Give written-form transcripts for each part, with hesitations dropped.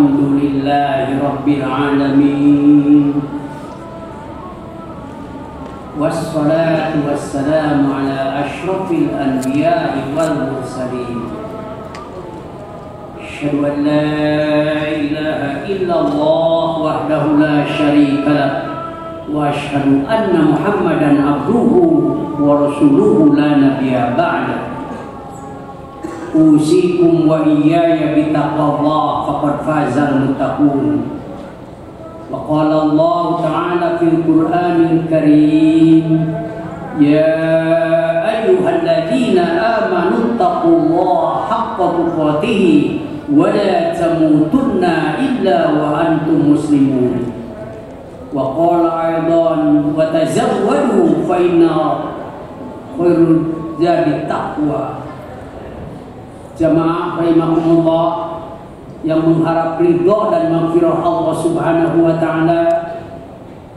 Alhamdulillahi Rabbil Alamin. Wassalatu wassalamu ala ashrafil anbiya'i wal mursalin. Asyhadu an la ilaha illallah wahdahu la syarika lah. Wa asyhadu anna Muhammadan abduhu wa rasuluhu la nabiyya ba'da. Usikum wa iyaya bitaqwallah faqad fazal muttaqun. Wa qala Allah ta'ala fil Qur'anil Karim, ya ayyuhalladzina amanu taqullaha haqqa tuqatih wa la tamutunna illa wa antum muslimun. Wa qala aidan wa tazawwadu fa inna khairul zadi taqwa. Jamaah rahimakumullah yang mengharap ridha dan maghfirah Allah Subhanahu wa taala,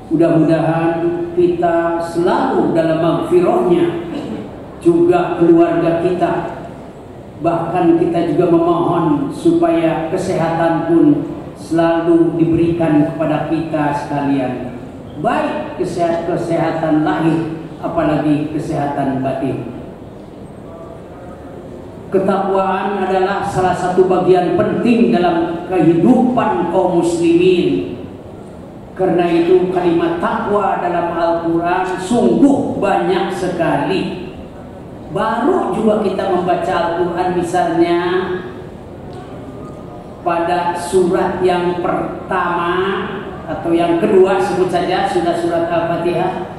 mudah-mudahan kita selalu dalam maghfirahnya, juga keluarga kita, bahkan kita juga memohon supaya kesehatan pun selalu diberikan kepada kita sekalian, baik kesehatan lahir apalagi kesehatan batin. Ketakwaan adalah salah satu bagian penting dalam kehidupan kaum muslimin. Karena itu kalimat takwa dalam Al-Quran sungguh banyak sekali. Baru juga kita membaca Al-Quran misalnya pada surat yang pertama atau yang kedua, sebut saja sudah surat Al-Fatihah.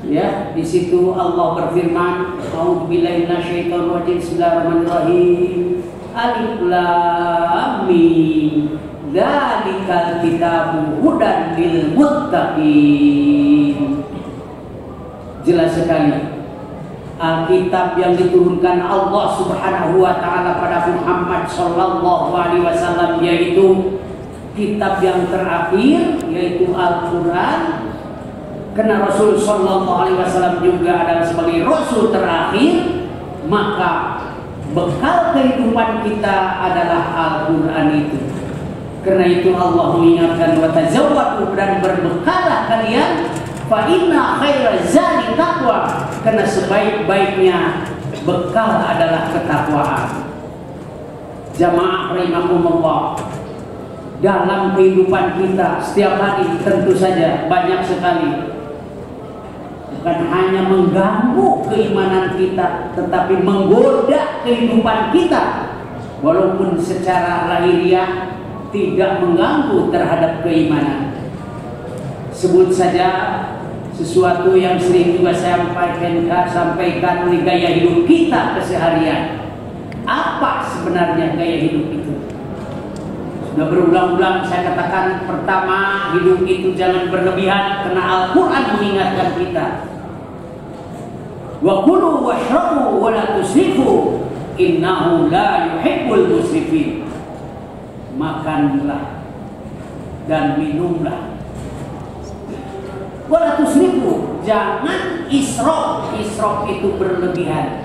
Ya, di situ Allah berfirman, A'udzubillahi minasyaitonir rajim, bismillahirrahmanirrahim. Alif lam mim. Dzalikal kitabu hudan lil muttaqin. Jelas sekali. Alkitab yang diturunkan Allah Subhanahu wa taala pada Muhammad sallallahu alaihi wasallam, yaitu kitab yang terakhir, yaitu Al-Qur'an. Karena Rasul sallallahu alaihi wasallam juga adalah sebagai rasul terakhir, maka bekal kehidupan kita adalah Al-Qur'an itu. Karena itu Allah mengingatkan, wa tazawwadu, dan berbekalah kalian, fa inna khairaz zadi taqwa, karena sebaik-baiknya bekal adalah ketakwaan. Jamaah rahimakumullah, dalam kehidupan kita setiap hari tentu saja banyak sekali, bukan hanya mengganggu keimanan kita, tetapi menggoda kehidupan kita. Walaupun secara lahiriah tidak mengganggu terhadap keimanan. Sebut saja sesuatu yang sering juga saya sampaikan oleh gaya hidup kita keseharian. Apa sebenarnya gaya hidup itu? Sudah berulang-ulang saya katakan, pertama, hidup itu jangan berlebihan, karena Al-Quran mengingatkan kita. Wa kulu washrabu wa la tusrifu innahu la yuhibbul musrifin. Makanlah dan minumlah. Wa la tusrifu, jangan israf. Israf itu berlebihan.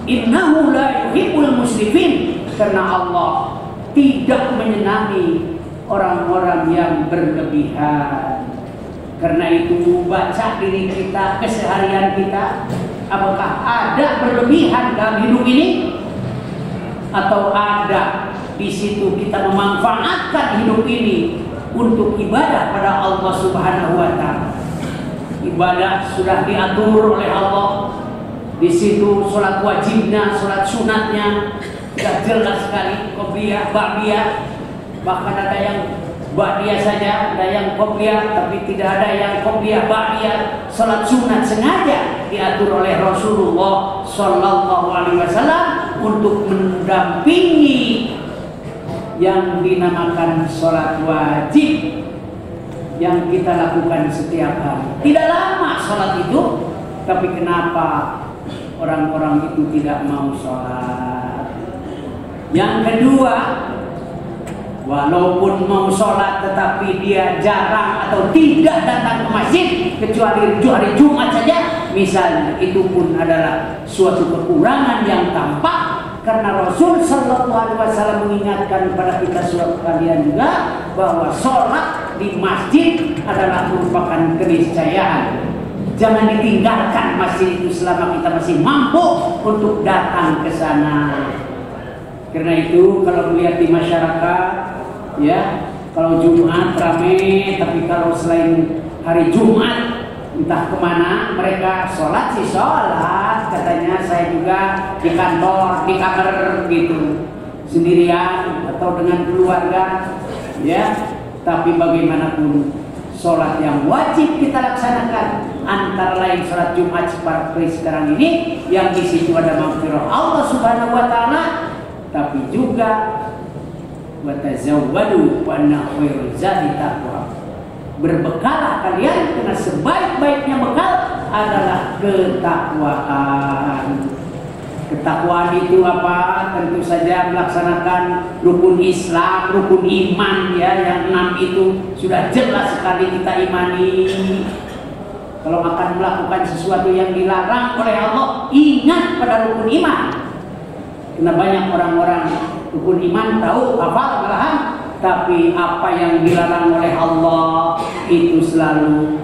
Innahu la yuhibbul musrifin, karena Allah tidak menyenangi orang-orang yang berlebihan. Karena itu baca diri kita, keseharian kita, apakah ada berlebihan dalam hidup ini, atau ada di situ kita memanfaatkan hidup ini untuk ibadah pada Allah Subhanahu wa taala. Ibadah sudah diatur oleh Allah. Di situ sholat wajibnya, sholat sunatnya sudah jelas sekali, qobliyah, ba'diyah. Bahkan ada yang ba'diyah saja, ada yang qobliyah, tapi tidak ada yang qobliyah ba'diyah. Salat sunat sengaja diatur oleh Rasulullah sallallahu alaihi wasallam untuk mendampingi yang dinamakan salat wajib yang kita lakukan setiap hari. Tidak lama salat itu, tapi kenapa orang-orang itu tidak mau salat? Yang kedua, walaupun mau sholat tetapi dia jarang atau tidak datang ke masjid kecuali hari Jumat saja misalnya, itu pun adalah suatu kekurangan yang tampak. Karena Rasul Sallallahu Alaihi Wasallam mengingatkan kepada kita sekalian juga bahwa sholat di masjid adalah merupakan keniscayaan. Jangan ditinggalkan masjid itu selama kita masih mampu untuk datang ke sana. Karena itu kalau melihat di masyarakat, ya, kalau Jumat ramai, tapi kalau selain hari Jumat entah kemana mereka sholat sih sholat, katanya saya juga di kantor, di kamar gitu, sendirian atau dengan keluarga, ya. Tapi bagaimanapun sholat yang wajib kita laksanakan, antara lain sholat Jumat seperti sekarang ini, yang di situ ada maghfirah Allah Subhanahu Wa Taala, tapi juga watazawwadu wa anna khairul zadi taqwa. Berbekalah kalian karena sebaik-baiknya bekal adalah ketakwaan. Ketakwaan itu apa? Tentu saja melaksanakan rukun Islam, rukun iman, ya, yang 6 itu sudah jelas sekali kita imani. Kalau akan melakukan sesuatu yang dilarang oleh Allah, ingat pada rukun iman. Karena banyak orang-orang rukun iman tahu, hafal malahan, tapi apa yang dilarang oleh Allah itu selalu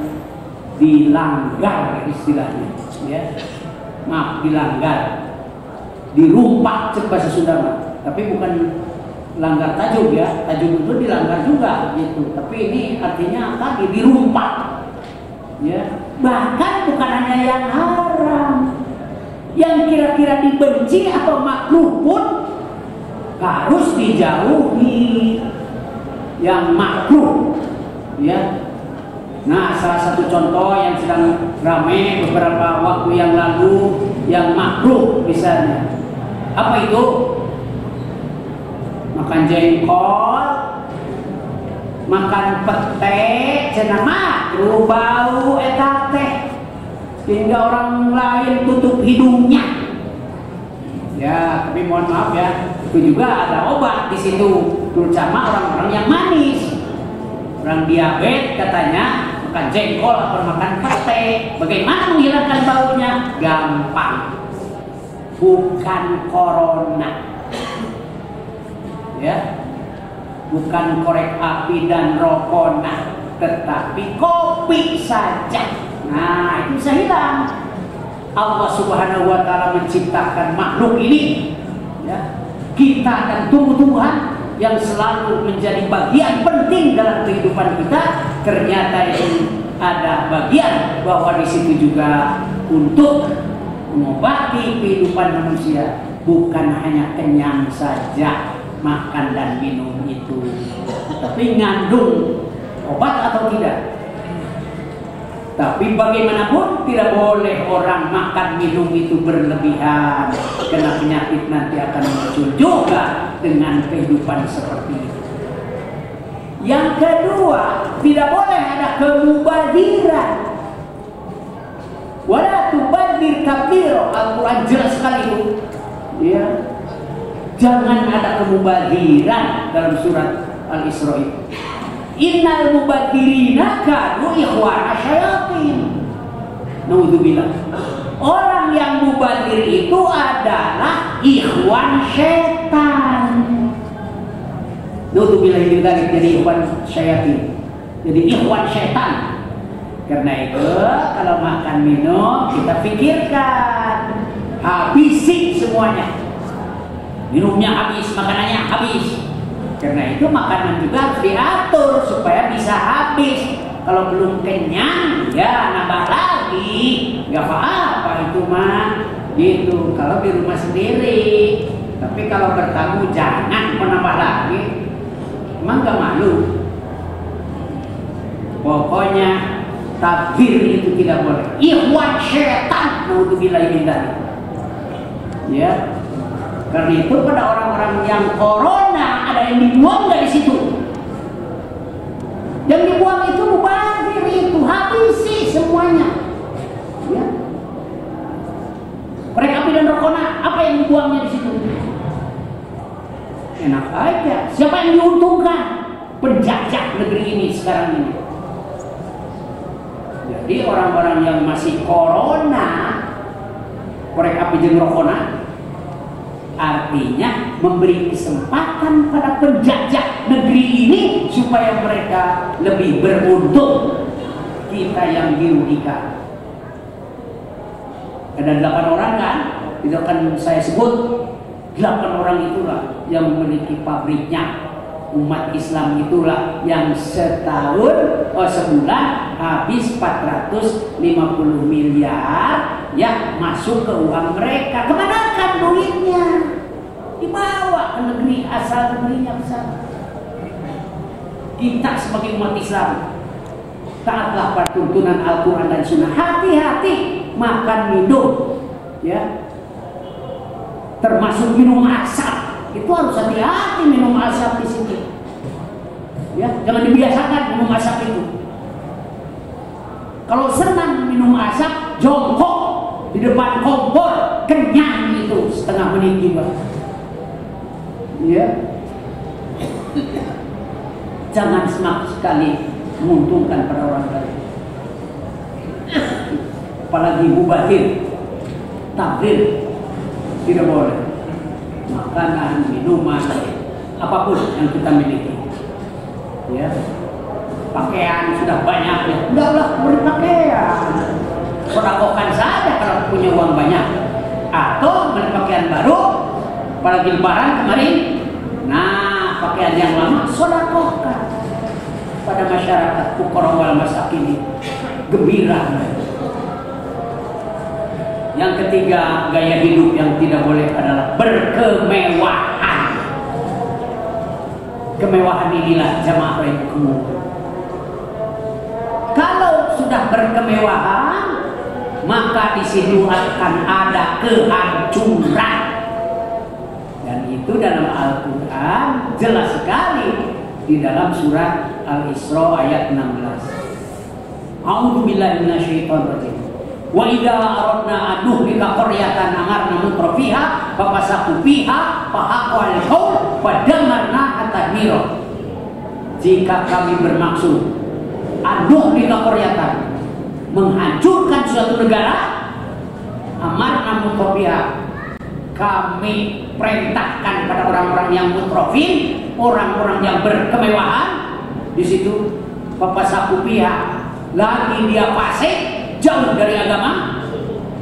dilanggar istilahnya, ya. Maaf, dilanggar, dirumpak cek bahasa Sunda, tapi bukan langgar tajud, ya. Tajud itu dilanggar juga gitu, tapi ini artinya tadi dirumpak, ya. Bahkan bukan hanya yang haram, yang kira-kira dibenci atau makruh pun harus dijauhi. Yang makruh, ya. Nah, salah satu contoh yang sedang ramai beberapa waktu yang lalu, yang makruh misalnya, apa itu? Makan jengkol, makan pete, cenah makruh, bau eta teh, sehingga orang lain tutup hidungnya. Ya, tapi mohon maaf ya, itu juga ada obat di situ, terutama orang-orang yang manis. Orang diabetes katanya makan jengkol atau makan pete. Bagaimana menghilangkan baunya? Gampang. Bukan corona. Ya. Bukan korek api dan rokona, tetapi kopi saja. Nah, itu bisa hilang. Allah Subhanahu Wa Taala menciptakan makhluk ini, ya, kita dan tumbuh-tumbuhan yang selalu menjadi bagian penting dalam kehidupan kita. Ternyata itu ada bagian bahwa di situ juga untuk mengobati kehidupan manusia, bukan hanya kenyang saja makan dan minum itu, tapi ngandung obat atau tidak. Tapi bagaimanapun tidak boleh orang makan minum itu berlebihan, karena penyakit nanti akan muncul juga dengan kehidupan seperti itu. Yang kedua, tidak boleh ada kemubadziran. Wala tubadir tabdiro. Al-Quran jelas sekali itu, ya. Jangan ada kemubadziran dalam surat Al-Isra. Innal mubadzirina kanu ikhwana syayatin. Naudzubillah. Orang yang mubadzir itu adalah ikhwan setan. Naudzubillah min dzalik, jadi ikhwan syayatin. Jadi ikhwan setan. Karena itu kalau makan minum kita pikirkan, habisi semuanya. Minumnya habis, makanannya habis. Karena itu makanan juga harus diatur supaya bisa habis. Kalau belum kenyang, ya nambah lagi, nggak apa-apa itu mah. Gitu. Kalau di rumah sendiri. Tapi kalau bertamu jangan menambah lagi. Emang nggak malu? Pokoknya takbir itu tidak boleh. Ikhwan syaitan, naudzubillah min dzalik. Ya. Karena itu pada orang-orang yang corona ada yang dibuang dari situ. Yang dibuang itu mubazir itu, habisi semuanya. Ya. Korek api dan rokona, apa yang dibuangnya di situ? Enak aja. Siapa yang diuntungkan? Penjajah negeri ini sekarang ini. Jadi orang-orang yang masih corona, korek api dan rokona, Artinya memberi kesempatan pada penjajah negeri ini supaya mereka lebih beruntung. Kita yang dirugikan. Ada 8 orang kan? Itu akan saya sebut 8 orang itulah yang memiliki pabriknya. Umat Islam itulah yang sebulan habis 450 miliar ya masuk ke uang mereka. Kemana kan duitnya? Dibawa ke negeri asal negerinya ke sana. Kita sebagai umat Islam taatlah pada tuntunan Al-Quran dan Sunnah. Hati-hati makan minum, ya, termasuk minum asap. Itu harus hati-hati minum asap di sini. Ya, jangan dibiasakan minum asap itu. Kalau senang minum asap, jongkok di depan kompor, kenyang itu setengah menit juga. Ya, jangan semak sekali menguntungkan pada orang lain. Apalagi mubadir, takdir, tidak boleh. Makanan, minuman, apapun yang kita miliki, ya, pakaian sudah banyak, ya, udahlah beri pakaian, sodakokan saja kalau punya uang banyak, atau beli pakaian baru, apalagi lebaran kemarin, nah pakaian yang lama sodakokan pada masyarakat fuqara wal masakin, gembira. Yang ketiga, gaya hidup yang tidak boleh adalah berkemewahan. Kemewahan inilah jamaah rahimakumullah. Kalau sudah berkemewahan, maka di situ akan ada kehancuran. Dan itu dalam Al-Quran jelas sekali di dalam surat Al-Isra ayat 16. A'udzubillahi minasyaitonir rajim. Wa idza aradna anuhlika qaryatan amarna mutrafiha fafasaku fiha fahaqqal qaul fadamarna tadmira. Jika kami bermaksud anuhlika qaryatan, menghancurkan suatu negara, amarna mutrafiha, kami perintahkan pada orang-orang yang mutrafin, orang-orang yang berkemewahan. Di situ fafasaku fiha, lagi dia fasik, jauh dari agama,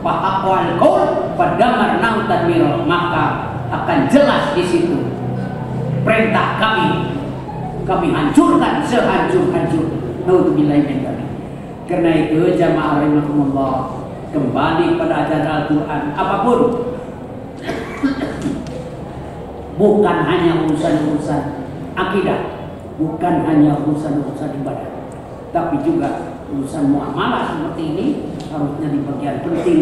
fahaqwal qaul fadamarna tadmira, maka akan jelas di situ perintah kami hancurkan sehancur-hancur. Naudzubillahi min dzalik. Karena itu jamaah rahimakumullah, kembali pada ajaran Al-Quran apapun, bukan hanya urusan-urusan akidah, bukan hanya urusan-urusan ibadah, tapi juga urusan muamalah seperti ini harusnya di bagian penting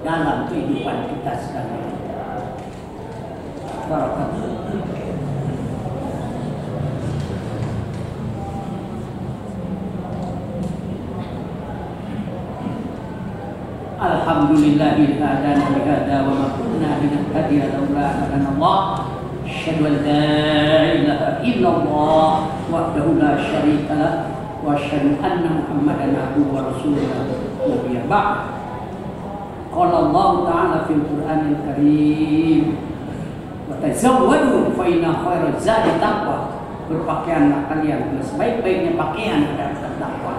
dalam kehidupan kita sekalian. Alhamdulillahil hadana li hada wa ma kunna linahtadiya laula an hadana Allah. Asyhadu an la ilaha illallah wahdahu la syarika lah wa asyhadu anna Muhammadan abduhu wa rasuluh. Nabiyya ba'd. Qala Allah ta'ala fil Qur'anil Karim, wa tazawwadu fa inna khairaz zadi taqwa. Berpakaianlah kalian, sebaik-baiknya pakaian adalah takwa.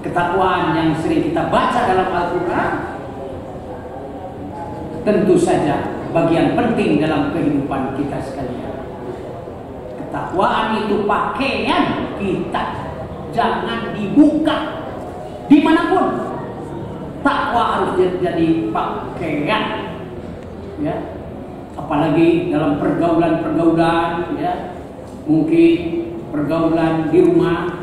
Ketakwaan yang sering kita baca dalam Al-Quran tentu saja bagian penting dalam kehidupan kita sekalian. Ketakwaan itu pakaian kita, jangan dibuka dimanapun. Takwa harus jadi pakaian, ya. Apalagi dalam pergaulan-pergaulan, ya. Mungkin pergaulan di rumah,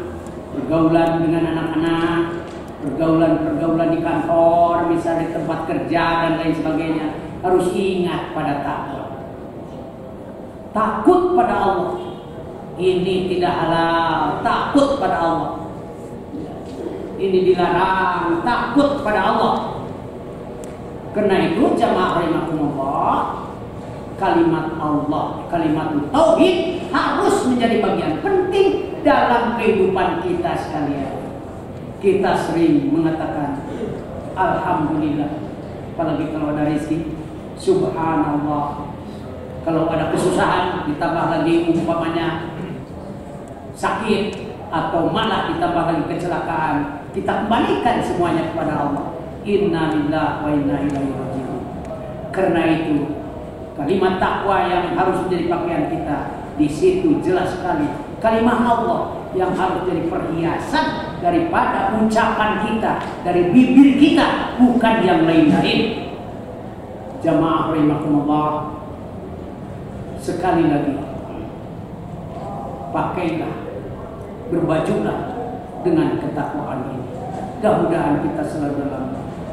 pergaulan dengan anak-anak, pergaulan di kantor, misalnya di tempat kerja dan lain sebagainya. Harus ingat pada takwa. Takut pada Allah. Ini tidak halal, takut pada Allah. Ini dilarang, takut pada Allah. Karena itu jamaah rahimakumullah, kalimat Allah, kalimat tauhid harus menjadi bagian penting dalam kehidupan kita sekalian. Kita sering mengatakan alhamdulillah. Apalagi kalau ada rezeki, subhanallah. Kalau ada kesusahan, ditambah lagi umpamanya sakit atau malah ditambah lagi kecelakaan, kita kembalikan semuanya kepada Allah. Inna lillahi wa inna ilaihi raji'un. Karena itu kalimat takwa yang harus menjadi pakaian kita, di situ jelas sekali kalimat Allah yang harus jadi perhiasan daripada ucapan kita, dari bibir kita, bukan yang lain-lain. Jamaah rahimakumullah, sekali lagi pakailah, berbajulah dengan ketakwaan ini. Mudah-mudahan kita selalu dalam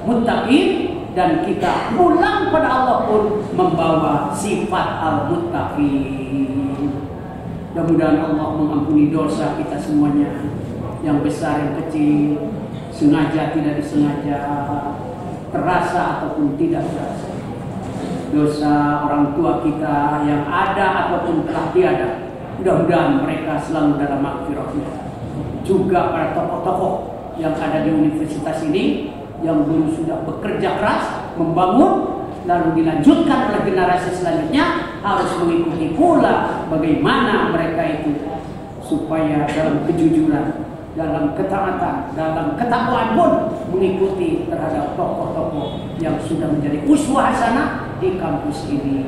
muttaqin, dan kita pulang pada Allah pun membawa sifat al-muttaqin. Mudah-mudahan Allah mengampuni dosa kita semuanya, yang besar yang kecil, sengaja tidak disengaja, terasa ataupun tidak terasa. Dosa orang tua kita yang ada ataupun telah tiada, mudah-mudahan mereka selalu dalam maghfirah-Nya. Juga para tokoh-tokoh yang ada di universitas ini, yang dulu sudah bekerja keras membangun, lalu dilanjutkan oleh generasi selanjutnya, harus mengikuti pula bagaimana mereka itu supaya dalam kejujuran, dalam ketaatan, dalam ketakwaan pun mengikuti terhadap tokoh-tokoh yang sudah menjadi uswah hasanah di kampus ini.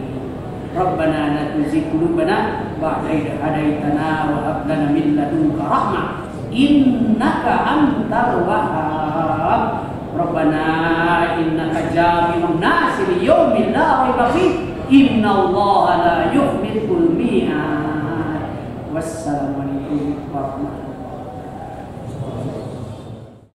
Rabbana la tuzigh qulubana ba'da idh hadaitana wa hab lana min ladunka rahmah innaka antal wahhab. Rabbana innaka jami'un nasi liyaumin la raiba fihi innallaha la yukhliqul mi'ad. Wassalamualaikum warahmatullahi wabarakatuh.